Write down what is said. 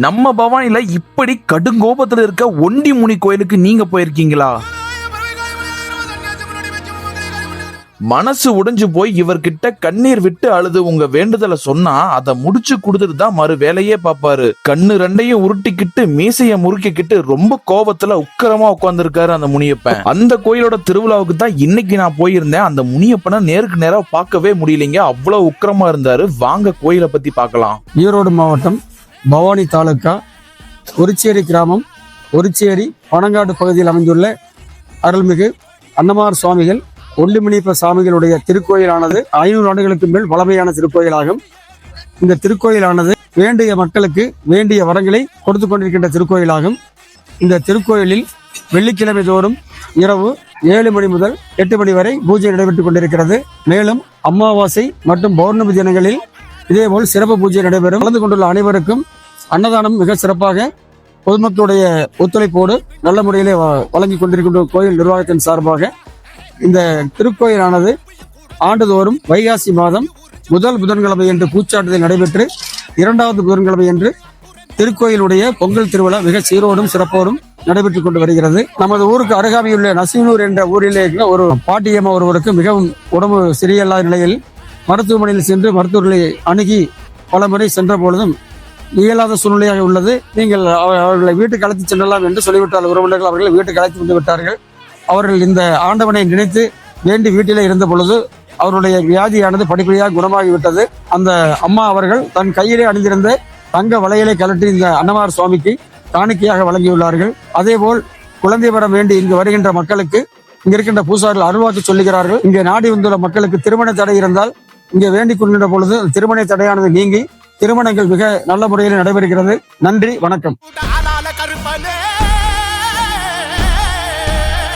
நம்ம பவானில இப்படி கடுங்கோபத்துல இருக்க ஒண்டி முனி கோயிலுக்கு நீங்க போயிருக்கீங்களா? மனசு உடைஞ்சு போய் இவர்கிட்ட கண்ணீர் விட்டு அழுது உங்க வேண்டுதலை சொன்னா அதை முடிச்சு கொடுத்துட்டு தான் மறு வேலையே பாப்பாரு. கண்ணு ரெண்டையும் உருட்டிக்கிட்டு மீசைய முறுக்கிக்கிட்டு ரொம்ப கோபத்துல உக்கரமா உட்கார்ந்துருக்காரு அந்த முனியப்பன். அந்த கோயிலோட திருவிழாவுக்கு தான் இன்னைக்கு நான் போயிருந்தேன். அந்த முனியப்பனை நேருக்கு நேரா பார்க்கவே முடியலைங்க, அவ்வளவு உக்கரமா இருந்தாரு. வாங்க கோயிலை பத்தி பார்க்கலாம். ஈரோடு மாவட்டம் பவானி தாலுக்கா உரிச்சேரி கிராமம், உரிச்சேரி பனங்காடு பகுதியில் அமைந்துள்ள அருள்மிகு அன்னமார் சுவாமிகள் ஒண்டிமுனியப்ப சாமிகளுடைய திருக்கோயிலானது 500 ஆண்டுகளுக்கு மேல் பழமையான திருக்கோயிலாகும். இந்த திருக்கோயிலானது வேண்டிய மக்களுக்கு வேண்டிய வரங்களை கொடுத்து கொண்டிருக்கின்ற திருக்கோயிலாகும். இந்த திருக்கோயிலில் வெள்ளிக்கிழமை தோறும் இரவு 7 மணி முதல் 8 மணி வரை பூஜை நடைபெற்றுக் கொண்டிருக்கிறது. மேலும் அமாவாசை மற்றும் பௌர்ணமி தினங்களில் இதேபோல் சிறப்பு பூஜை நடைபெறும். கலந்து கொண்டுள்ள அனைவருக்கும் அன்னதானம் மிக சிறப்பாக பொதுமக்களுடைய ஒத்துழைப்போடு நல்ல முறையிலே வழங்கி கொண்டிருக்கின்ற கோயில் நிர்வாகத்தின் சார்பாக இந்த திருக்கோயிலானது ஆண்டுதோறும் வைகாசி மாதம் முதல் புதன்கிழமை என்று பூச்சாட்டுதல் நடைபெற்று 2வது புதன்கிழமை என்று திருக்கோயிலுடைய பொங்கல் திருவிழா மிக சீரோடும் சிறப்போடும் நடைபெற்றுக் கொண்டு வருகிறது. நமது ஊருக்கு அருகாமையுள்ள நசீனூர் என்ற ஊரிலே ஒரு பாட்டியம்மா ஒருவருக்கு மிகவும் உடம்பு சரியில்லாத நிலையில் மருத்துவமனையில் சென்று மருத்துவர்களை அணுகி பல முறை சென்ற பொழுதும் இயலாத சூழ்நிலையாக உள்ளது. நீங்கள் அவர்களை வீட்டுக்கு அழைத்து செல்லலாம் என்று சொல்லிவிட்டார்கள். உறவினர்கள் அவர்களை வீட்டுக்கு அழைத்து வந்து விட்டார்கள். அவர்கள் இந்த ஆண்டவனை நினைத்து வேண்டி வீட்டிலே இருந்த பொழுது அவருடைய வியாதியானது படிப்படியாக குணமாகிவிட்டது. அந்த அம்மா அவர்கள் தன் கையிலே அணிந்திருந்த தங்க வளையலை கலட்டி இந்த அன்னமார் சுவாமிக்கு காணிக்கையாக வழங்கியுள்ளார்கள். அதேபோல் குழந்தை வரம் வேண்டி இங்கு வருகின்ற மக்களுக்கு இங்க இருக்கின்ற பூசாரிகள் அருள்வாக்கு சொல்லுகிறார்கள். இங்கே நாடி வந்துள்ள மக்களுக்கு திருமண தடை இருந்தால் இங்கே வேண்டிக் கொள்கின்ற பொழுது திருமண தடையானது நீங்கி திருமணங்கள் மிக நல்ல முறையில் நடைபெறுகிறது. நன்றி, வணக்கம்.